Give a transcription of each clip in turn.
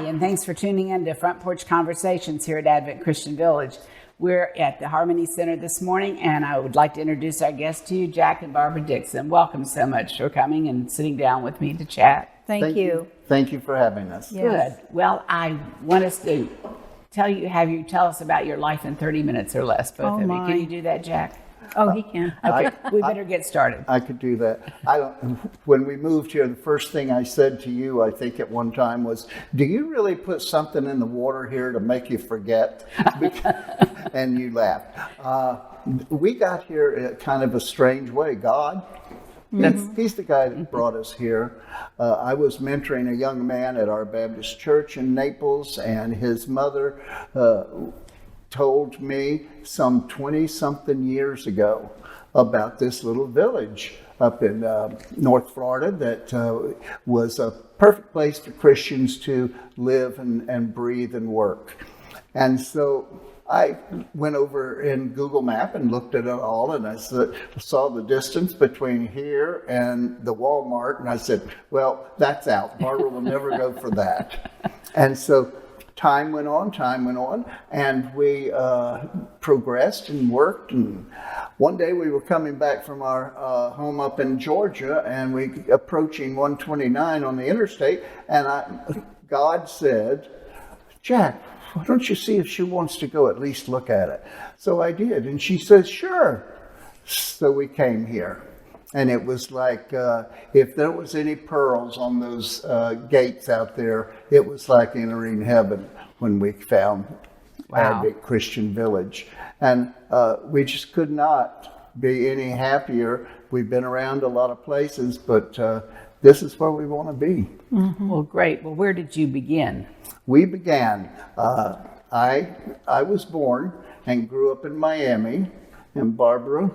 and thanks for tuning in to Front Porch Conversations here at Advent Christian Village. We're at the Harmony Center this morning, and I would like to introduce our guests to you, Jack and Barbara Dixon. Welcome so much for coming and sitting down with me to chat. Thank you. Thank you for having us. Yes. Good. Well, I want us to have you tell us about your life in 30 minutes or less, both of you. Can you do that, Jack? Oh, he can. Okay, we better get started. I could do that. When we moved here, the first thing I said to you, I think at one time, was, do you really put something in the water here to make you forget? And you laughed. We got here in kind of a strange way. God, he's the guy that brought us here. I was mentoring a young man at our Baptist church in Naples, and his mother told me some 20-something years ago about this little village up in North Florida that was a perfect place for Christians to live and breathe and work. And so I went over in Google Map and looked at it all, and I saw the distance between here and the Walmart, and I said, well, that's out. Barbara will never go for that. And so time went on, and we progressed and worked. And one day we were coming back from our home up in Georgia, and we approaching 129 on the interstate, and God said, Jack, why don't you see if she wants to go at least look at it? So I did, and she says, sure. So we came here. And it was like, if there was any pearls on those gates out there, it was like entering heaven when we found Advent Christian Village. And we just could not be any happier. We've been around a lot of places, but this is where we want to be. Mm-hmm. Well, great. Well, where did you begin? We began. I was born and grew up in Miami, and Barbara?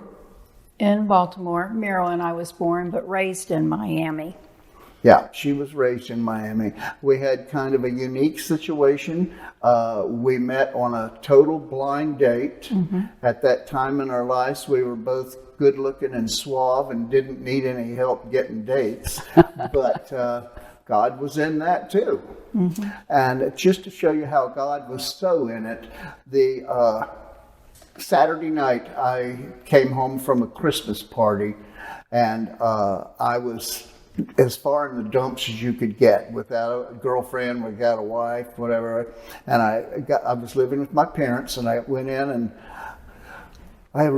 In Baltimore, Maryland, I was born, but raised in Miami. Yeah, she was raised in Miami. We had kind of a unique situation. We met on a total blind date. Mm-hmm. At that time in our lives, we were both good looking and suave and didn't need any help getting dates. But God was in that too. Mm-hmm. And just to show you how God was so in it, the Saturday night, I came home from a Christmas party, and I was as far in the dumps as you could get, without a girlfriend, without a wife, whatever. And I was living with my parents, and I went in, and I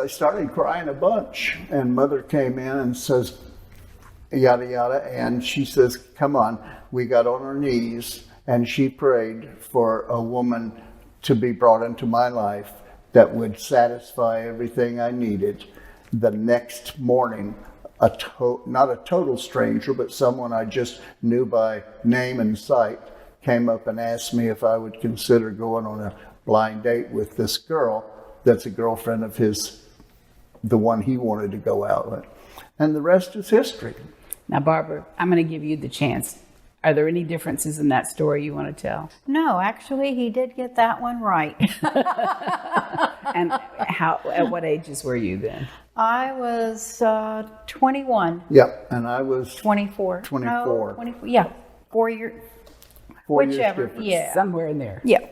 started crying a bunch. And Mother came in and says, yada, yada, and she says, come on. We got on our knees, and she prayed for a woman to be brought into my life that would satisfy everything I needed. The next morning, not a total stranger, but someone I just knew by name and sight, came up and asked me if I would consider going on a blind date with this girl that's a girlfriend of his, the one he wanted to go out with. And the rest is history. Now, Barbara, I'm going to give you the chance. Are there any differences in that story you want to tell? No, actually, he did get that one right. And at what ages were you then? I was 21. Yep, and I was 24. 24. No, 24. Yeah, 4 years. 4 years Whichever. difference. Yeah. Somewhere in there. Yeah.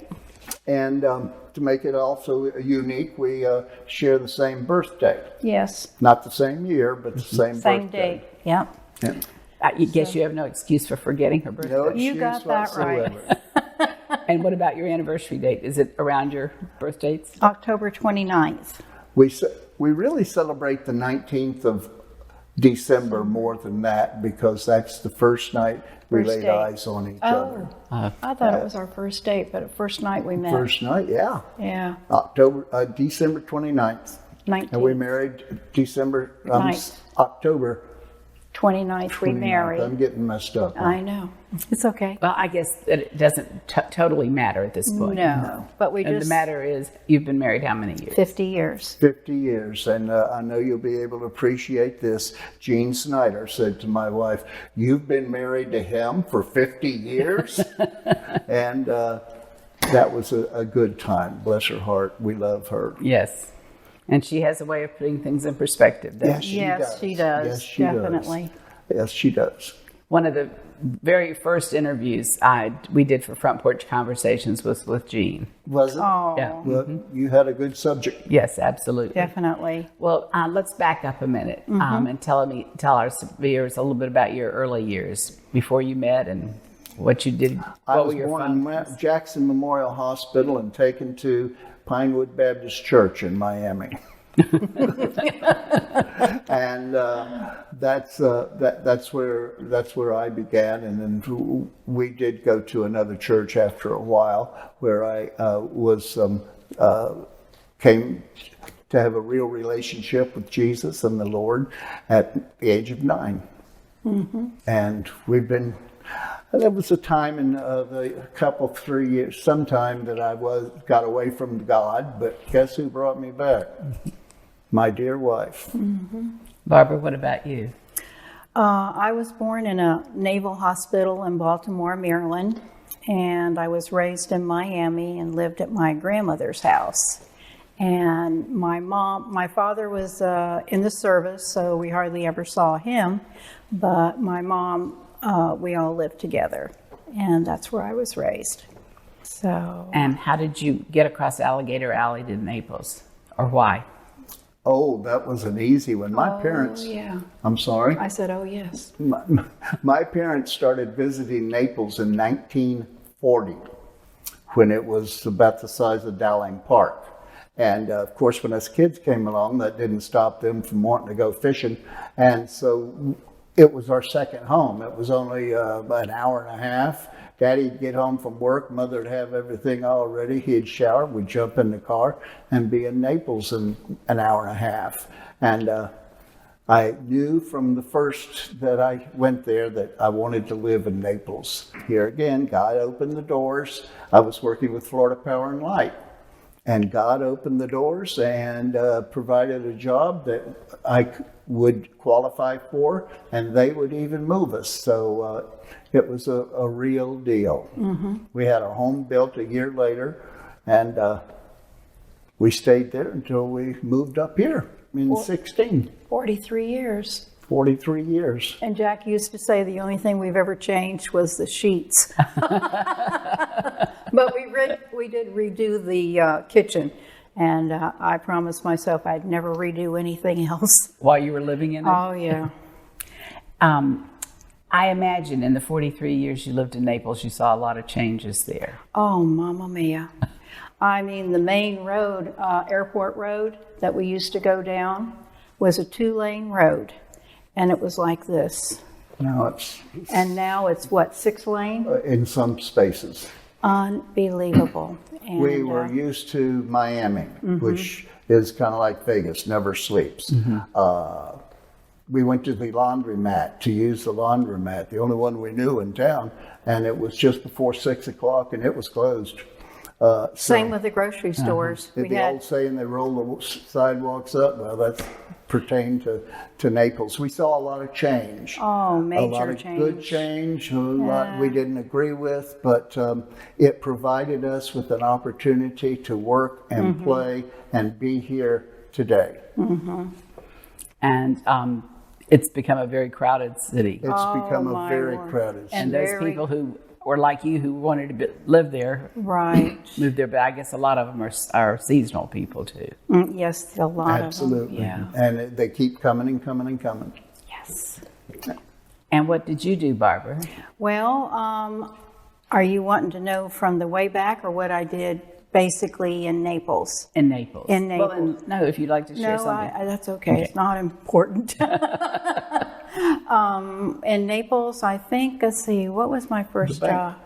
And to make it also unique, we share the same birthday. Yes. Not the same year, but the same Same birthday. date. Yeah. Yeah. I guess you have no excuse for forgetting her birthday. No You got excuse that right. whatsoever. And what about your anniversary date? Is it around your birth dates? October 29th. We really celebrate the 19th of December more than that, because that's the first night we First laid date. eyes on each other. I thought it was our first date, but the first night we met. First night, yeah. Yeah. December 29th. 19th. And we married Ninth. October 29th we 29th. married. I'm getting messed up. I know. It's okay. Well, I guess that it doesn't totally matter at this point. No. But we And just... the matter is, you've been married how many years? 50 years. 50 years, and I know you'll be able to appreciate this. Gene Snyder said to my wife, "You've been married to him for 50 years?" And that was a good time. Bless her heart. We love her. Yes. And she has a way of putting things in perspective. Yes, Yes, she does. Yes, she Definitely. does. Yes, she does. One of the very first interviews we did for Front Porch Conversations was with Jean. Was it? Oh, Yeah. Well, you had a good subject. Yes, absolutely. definitely. Well, let's back up a minute and tell our viewers a little bit about your early years before you met and what you did. I What was were your born in Jackson Memorial Hospital and taken to Pinewood Baptist Church in Miami. And that's where I began, and then we did go to another church after a while, where I came to have a real relationship with Jesus and the Lord at the age of 9. And we've been. There was a time in the 3 years, sometime that I got away from God, but guess who brought me back? My dear wife. Barbara, what about you? I was born in a naval hospital in Baltimore, Maryland, and I was raised in Miami and lived at my grandmother's house. And my father was in the service, so we hardly ever saw him, but my mom, we all lived together, and that's where I was raised. So. And how did you get across Alligator Alley to Naples, or why? Oh, that was an easy one. My parents. Yeah. I'm sorry. I said, oh, yes. My parents started visiting Naples in 1940, when it was about the size of Dowling Park. And of course, when us kids came along, that didn't stop them from wanting to go fishing. And so it was our second home. It was only about an hour and a half. Daddy'd get home from work, Mother'd have everything all ready. He'd shower, we'd jump in the car and be in Naples in an hour and a half. And I knew from the first that I went there that I wanted to live in Naples. Here again, God opened the doors. I was working with Florida Power and Light. And God opened the doors and provided a job that I would qualify for, and they would even move us. So it was a real deal. We had our home built a year later, and we stayed there until we moved up here in 16. 43 years. 43 years. And Jack used to say the only thing we've ever changed was the sheets. But we did redo the kitchen, and I promised myself I'd never redo anything else. While you were living in it? Oh, yeah. I imagine in the 43 years you lived in Naples, you saw a lot of changes there. Oh, Mamma Mia. I mean, the main road, Airport Road, that we used to go down was a 2-lane road, and it was like this. Now it's what, 6-lane? in some spaces. Unbelievable. And, We were used to Miami, which is kind of like Vegas, never sleeps. We went to the laundromat to use the laundromat, the only one we knew in town, and it was just before 6 o'clock and it was closed. Same with the grocery stores. The old saying, they roll the sidewalks up, well, that's pertained to Naples. We saw a lot of change. Oh, major a lot of change. good change, a lot we didn't agree with, but it provided us with an opportunity to work and play and be here today. And it's become a very crowded city. It's become a my very Lord. crowded city. And those people who were like you, who wanted to live there, Right. moved there. But I guess a lot of them are seasonal people too. Yes, a lot Absolutely. Yeah. And they keep coming and coming and coming. Yes. And what did you do, Barbara? of them. Well, are you wanting to know from the way back or what I did basically in Naples? In Naples. In Well, Naples. no, if you'd like to share No, something. that's okay. It's not important. In Naples, I think, let's see, what was my first bank. job?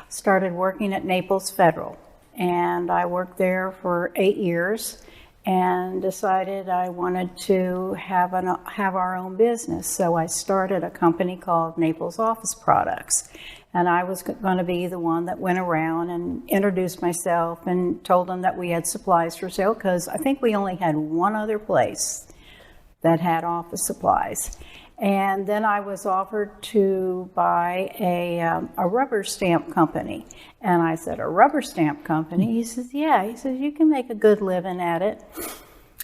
Started working at Naples Federal, and I worked there for 8 years and decided I wanted to have our own business. So I started a company called Naples Office Products. And I was going to be the one that went around and introduced myself and told them that we had supplies for sale, because I think we only had one other place that had office supplies. And then I was offered to buy a rubber stamp company. And I said, a rubber stamp company? He says, yeah. He says, you can make a good living at it.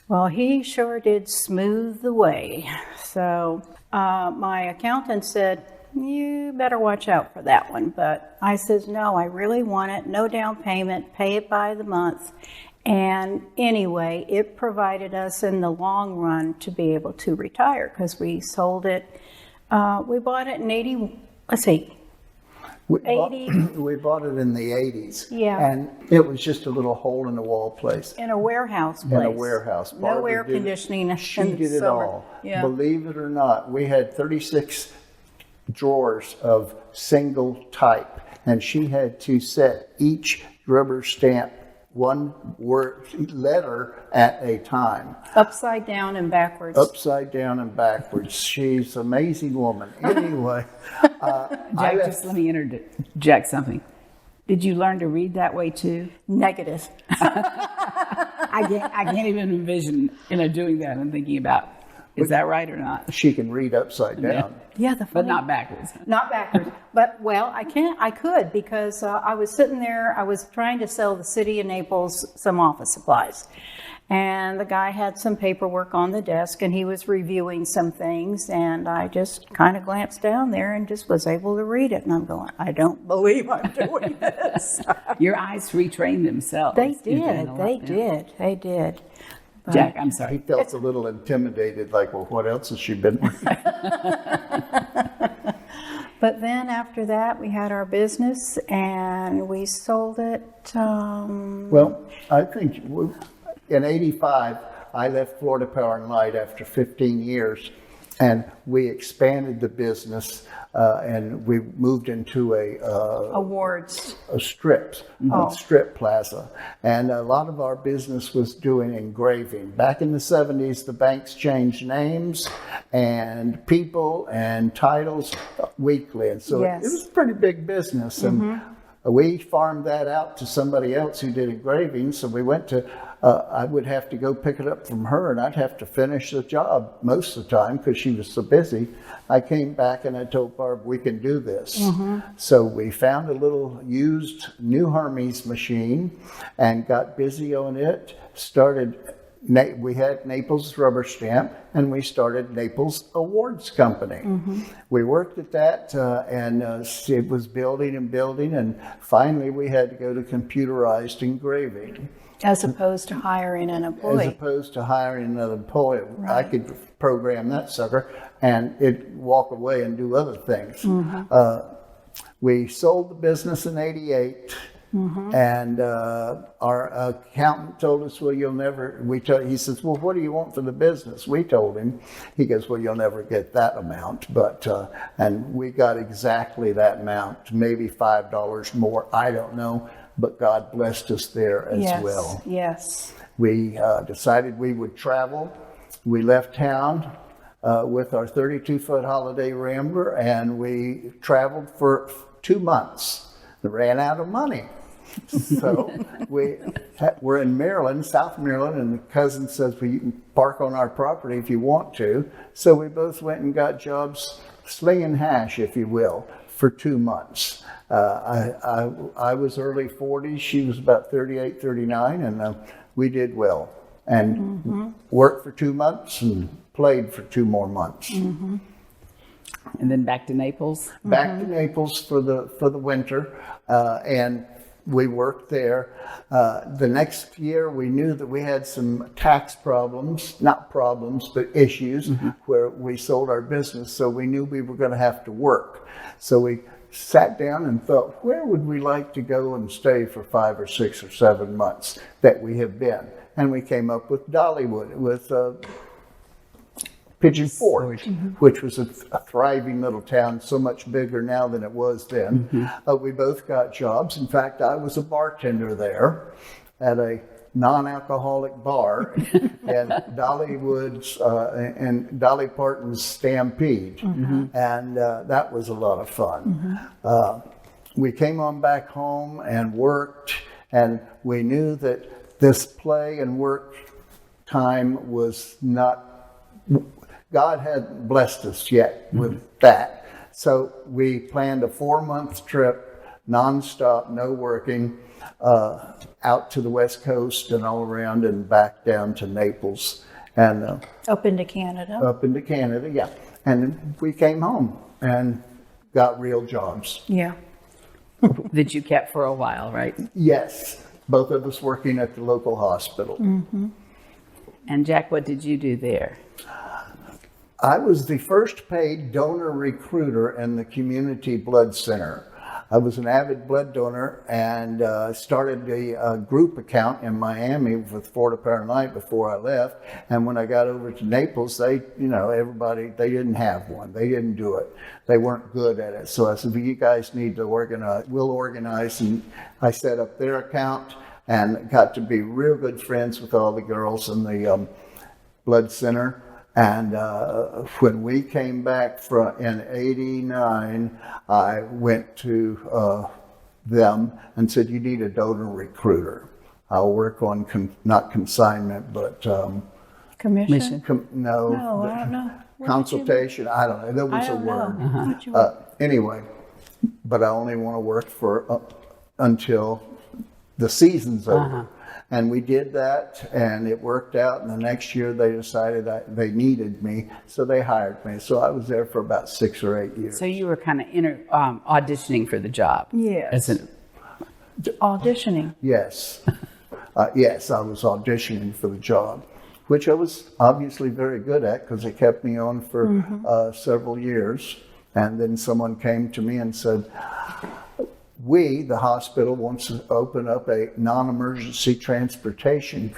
Well, he sure did smooth the way. So my accountant said, you better watch out for that one. But I says, no, I really want it. No down payment, pay it by the month. And anyway, it provided us in the long run to be able to retire because we sold it. We bought it in 80, let's see, We bought it in the 80s. Yeah. And it was just a little hole in the wall place. in a warehouse place. In a warehouse. No Barbara air did it. conditioning She in the did it summer. all. Yeah. Believe it or not, we had 36 drawers of single type, and she had to set each rubber stamp one word letter at a time. Upside down and backwards. Upside down and backwards. She's an amazing woman. Anyway, Jack, just let me interject something. Did you learn to read that way too? Negative. I can't even envision, doing that and thinking about, is that right or not? she can read upside down. Yeah, the But funny, not backwards. not backwards. But well, I could because I was sitting there. I was trying to sell the city of Naples some office supplies, and the guy had some paperwork on the desk, and he was reviewing some things, and I just kind of glanced down there and just was able to read it, and I'm going, I don't believe I'm doing this. Your eyes retrained themselves. They You're doing did. a lot They now. did. They did. Jack, I'm He sorry. felt a little intimidated, like, well, what else has she been reading? But then after that, we had our business and we sold it. Well, I think in 85, I left Florida Power and Light after 15 years, and we expanded the business, and we moved into Awards. a strip plaza. And a lot of our business was doing engraving. Back in the 70s, the banks changed names and people and titles weekly. And so Yes. it was a pretty big business. And we farmed that out to somebody else who did engraving. So we went to, I would have to go pick it up from her, and I'd have to finish the job most of the time because she was so busy. I came back and I told Barb, we can do this. So we found a little used New Hermes machine and got busy on it. We had Naples Rubber Stamp, and we started Naples Awards Company. We worked at that, and it was building and building, and finally we had to go to computerized engraving. As opposed to hiring an As employee. opposed to hiring another employee. I could program that sucker and it'd walk away and do other things. We sold the business in 88. And our accountant told us, well, you'll never, he says, well, what do you want for the business? We told him. He goes, well, you'll never get that amount. But, and we got exactly that amount, maybe $5 more, I don't know. But God blessed us there as well. Yes. We decided we would travel. We left town with our 32-foot Holiday Rambler, and we traveled for 2 months. We ran out of money. So we're in Maryland, South Maryland, and the cousin says, well, you can park on our property if you want to. So we both went and got jobs slinging hash, if you will, for 2 months. I was early 40s, she was about 38, 39, and we did well. And worked for 2 months and played for 2 more months. And then back to Naples. Back to Naples for the winter, and we worked there. The next year, we knew that we had some tax problems, not problems, but issues where we sold our business. So we knew we were going to have to work. So we sat down and thought, where would we like to go and stay for 5 or 6 or 7 months that we have been? And we came up with Dollywood, with Pigeon Forge, which was a thriving little town, so much bigger now than it was then. We both got jobs. In fact, I was a bartender there at a non-alcoholic bar and Dollywood's and Dolly Parton's Stampede, and that was a lot of fun. We came on back home and worked, and we knew that this play and work time was not. God hadn't blessed us yet with that, so we planned a 4-month trip, nonstop, no working. Out to the West Coast and all around and back down to Naples and Up into Canada. up into Canada, yeah. And we came home, and got real jobs. Yeah. That you kept for a while, right? Yes, both of us working at the local hospital. And Jack, what did you do there? I was the first paid donor recruiter in the community blood center. I was an avid blood donor and started a group account in Miami with Florida Paralight before I left. And when I got over to Naples, they, everybody, they didn't have one. They didn't do it. They weren't good at it. So I said, well, you guys need to organize. We'll organize. And I set up their account and got to be real good friends with all the girls in the blood center. And when we came back in '89, I went to them and said, you need a donor recruiter. I'll work on, not consignment, but Commission? no, I don't know. consultation. I don't know. There was a word. Anyway, but I only want to work for until the season's over. And we did that, and it worked out. And the next year, they decided they needed me, so they hired me. So I was there for about 6 or 8 years. So you were kind of auditioning for the job. Yes. Auditioning. Yes. Yes, I was auditioning for the job, which I was obviously very good at because it kept me on for several years. And then someone came to me and said, the hospital wants to open up a non-emergency transportation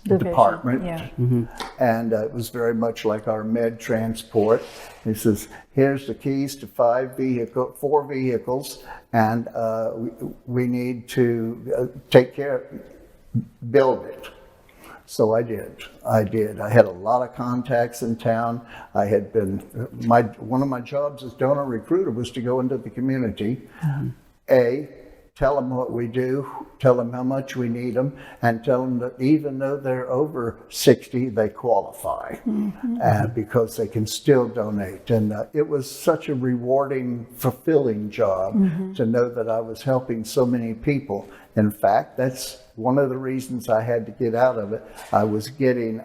department. Yeah. And it was very much like our med transport. He says, here's the keys to 4 vehicles, and we need to build it. So I did. I had a lot of contacts in town. I had been, one of my jobs as donor recruiter was to go into the community, tell them what we do, tell them how much we need them, and tell them that even though they're over 60, they qualify because they can still donate. And it was such a rewarding, fulfilling job to know that I was helping so many people. In fact, that's one of the reasons I had to get out of it. I was getting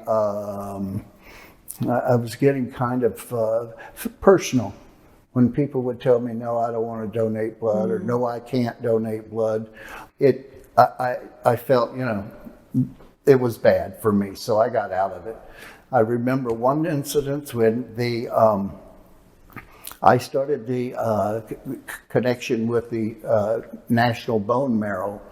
kind of personal when people would tell me, no, I don't want to donate blood, or no, I can't donate blood. I felt, it was bad for me, so I got out of it. I remember one incident when I started the connection with the National Bone Marrow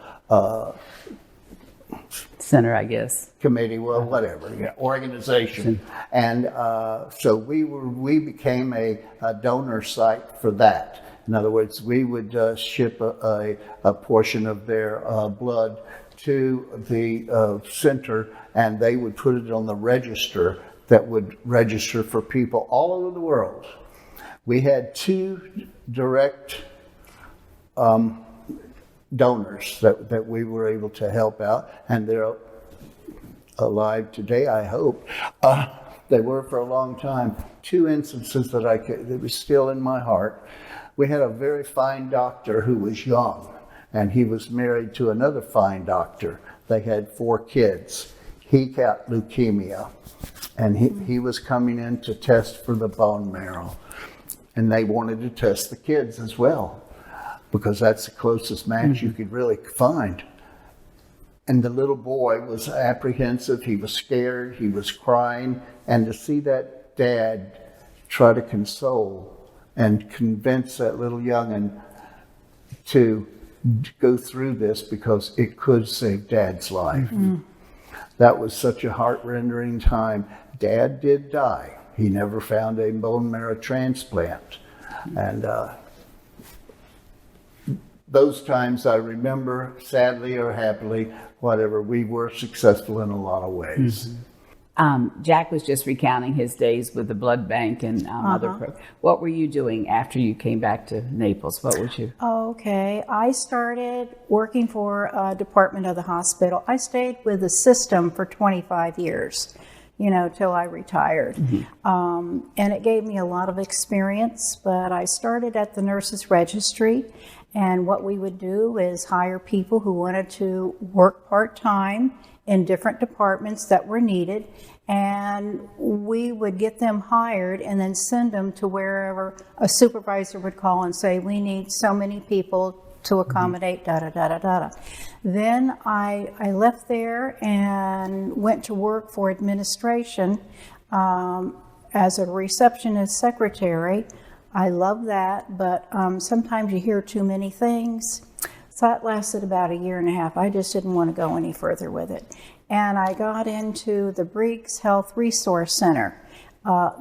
Center, I guess. Committee, well, whatever, organization. And so we became a donor site for that. In other words, we would ship a portion of their blood to the center, and they would put it on the register that would register for people all over the world. We had 2 direct donors that we were able to help out, and they're alive today, I hope. They were for a long time. 2 instances that was still in my heart. We had a very fine doctor who was young, and he was married to another fine doctor. They had 4 kids. He got leukemia, and he was coming in to test for the bone marrow, and they wanted to test the kids as well, because that's the closest match you could really find. And the little boy was apprehensive, he was scared, he was crying, and to see that dad try to console and convince that little young'un to go through this because it could save Dad's life. That was such a heart-rending time. Dad did die. He never found a bone marrow transplant. And those times I remember, sadly or happily, whatever, we were successful in a lot of ways. Jack was just recounting his days with the blood bank and other programs. What were you doing after you came back to Naples? What would you? Okay, I started working for a department of the hospital. I stayed with the system for 25 years, till I retired. And it gave me a lot of experience, but I started at the nurses registry. And what we would do is hire people who wanted to work part-time in different departments that were needed, and we would get them hired and then send them to wherever a supervisor would call and say, we need so many people to accommodate da-da-da-da-da. Then I left there and went to work for administration as a receptionist secretary. I love that, but sometimes you hear too many things. So that lasted about a year and a half. I just didn't want to go any further with it. And I got into the Briggs Health Resource Center.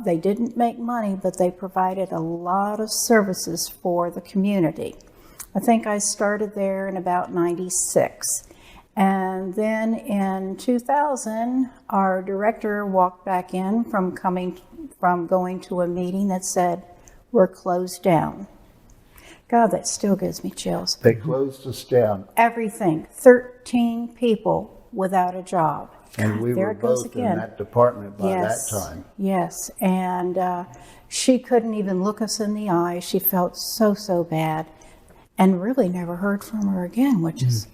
They didn't make money, but they provided a lot of services for the community. I think I started there in about 96. And then in 2000, our director walked back in from going to a meeting that said, we're closed down. God, that still gives me chills. They closed us down. Everything. 13 people without a job. And we There were it goes both again. in that department by Yes, that time. yes. And she couldn't even look us in the eye. She felt so bad, and really never heard from her again, which is,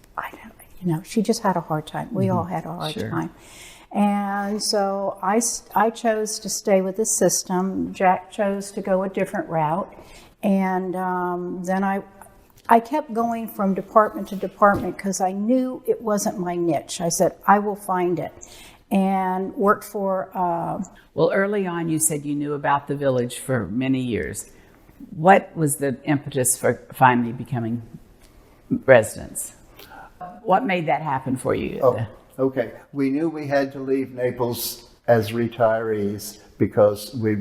she just had a hard time. We all had a hard time. And so I chose to stay with the system. Jack chose to go a different route. And then I kept going from department to department because I knew it wasn't my niche. I said, I will find it. And worked for... Well, early on, you said you knew about the village for many years. What was the impetus for finally becoming residents? What made that happen for you? Oh, okay. We knew we had to leave Naples as retirees because we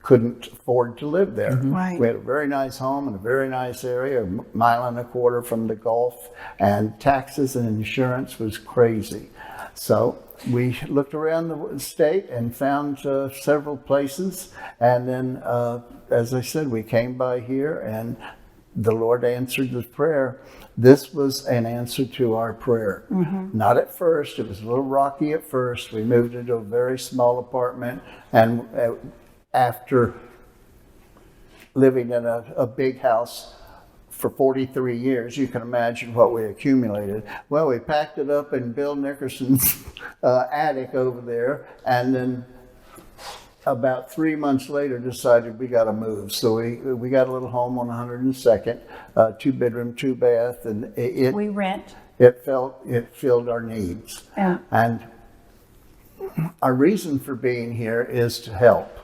couldn't afford to live there. Right. We had a very nice home in a very nice area, a mile and a quarter from the Gulf, and taxes and insurance was crazy. So we looked around the state and found several places, and then, as I said, we came by here, and the Lord answered the prayer. This was an answer to our prayer. Not at first. It was a little rocky at first. We moved into a very small apartment, and after living in a big house for 43 years, you can imagine what we accumulated. Well, we packed it up in Bill Nickerson's attic over there, and then about 3 months later decided we got to move. So we got a little home on 102nd, 2-bedroom, 2-bath, and we rent. it filled our needs. And our reason for being here is to help.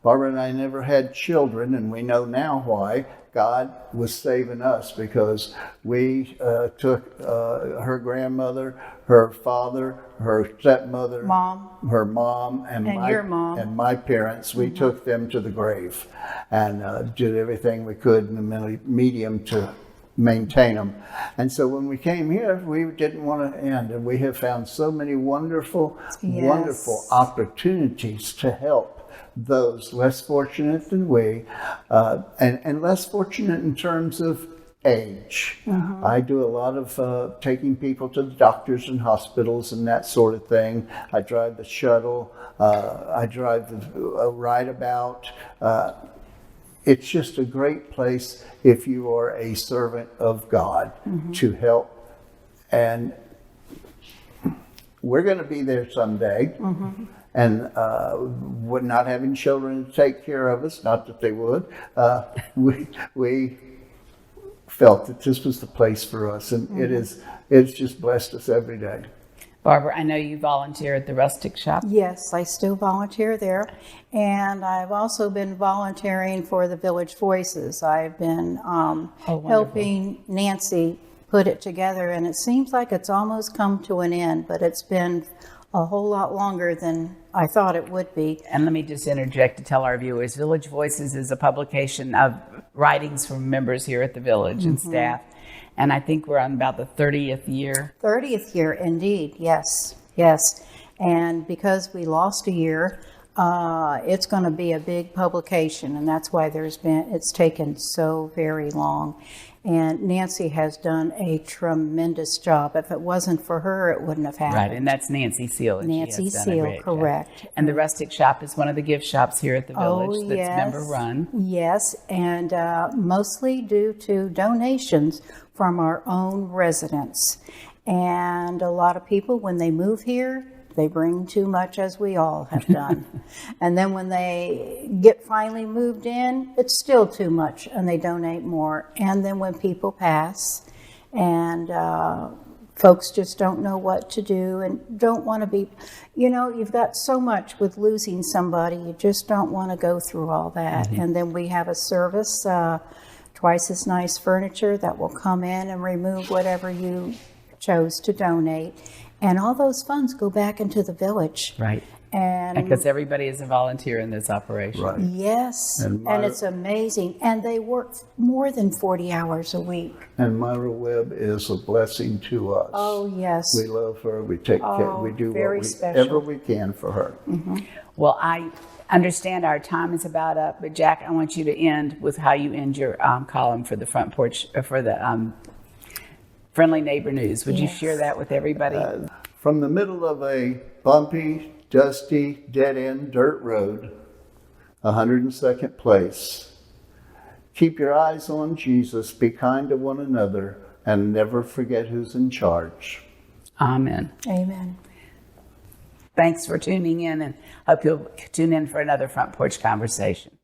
Barbara and I never had children, and we know now why. God was saving us because we took her grandmother, her father, her stepmother, her mom, and your mom, and my parents. We took them to the grave and did everything we could in the medium to maintain them. And so when we came here, we didn't want to end, and we have found so many wonderful opportunities to help those less fortunate than we, and less fortunate in terms of age. I do a lot of taking people to the doctors and hospitals and that sort of thing. I drive the shuttle. I drive the ride about. It's just a great place if you are a servant of God to help. And we're going to be there someday. And not having children to take care of us, not that they would, we felt that this was the place for us, and it's just blessed us every day. Barbara, I know you volunteer at the Rustic Shop. Yes, I still volunteer there, and I've also been volunteering for the Village Voices. I've been helping Nancy put it together, and it seems like it's almost come to an end, but it's been a whole lot longer than I thought it would be. And let me just interject to tell our viewers, Village Voices is a publication of writings from members here at the Village and staff. And I think we're on about the 30th year. 30th year, indeed, yes, yes. And because we lost a year, it's going to be a big publication, and that's why it's taken so very long. And Nancy has done a tremendous job. If it wasn't for her, it wouldn't have happened. Right, and that's Nancy Seal. And Nancy she has done a Seal, great correct. job. And the Rustic Shop is one of the gift shops here at the Village that's member run. Yes, and mostly due to donations from our own residents. And a lot of people, when they move here, they bring too much, as we all have done. And then when they get finally moved in, it's still too much, and they donate more. And then when people pass, and folks just don't know what to do and don't want to be, you've got so much with losing somebody, you just don't want to go through all that. Mm-hmm. And then we have a service, twice as nice furniture that will come in and remove whatever you chose to donate. And all those funds go back into the village. Right. And because everybody is a volunteer in this operation. Right. Yes, and it's amazing. And they work more than 40 hours a week. And Myra Webb is a blessing to us. Oh, yes. We love her. We take care. We do whatever we can for her. Mm-hmm. Well, I understand our time is about up, but Jack, I want you to end with how you end your column for the Front Porch, for the Friendly Neighbor News. Would you share that with everybody? From the middle of a bumpy, dusty, dead-end dirt road, 102nd Place. Keep your eyes on Jesus, be kind to one another, and never forget who's in charge. Amen. Amen. Thanks for tuning in, and hope you'll tune in for another Front Porch Conversation.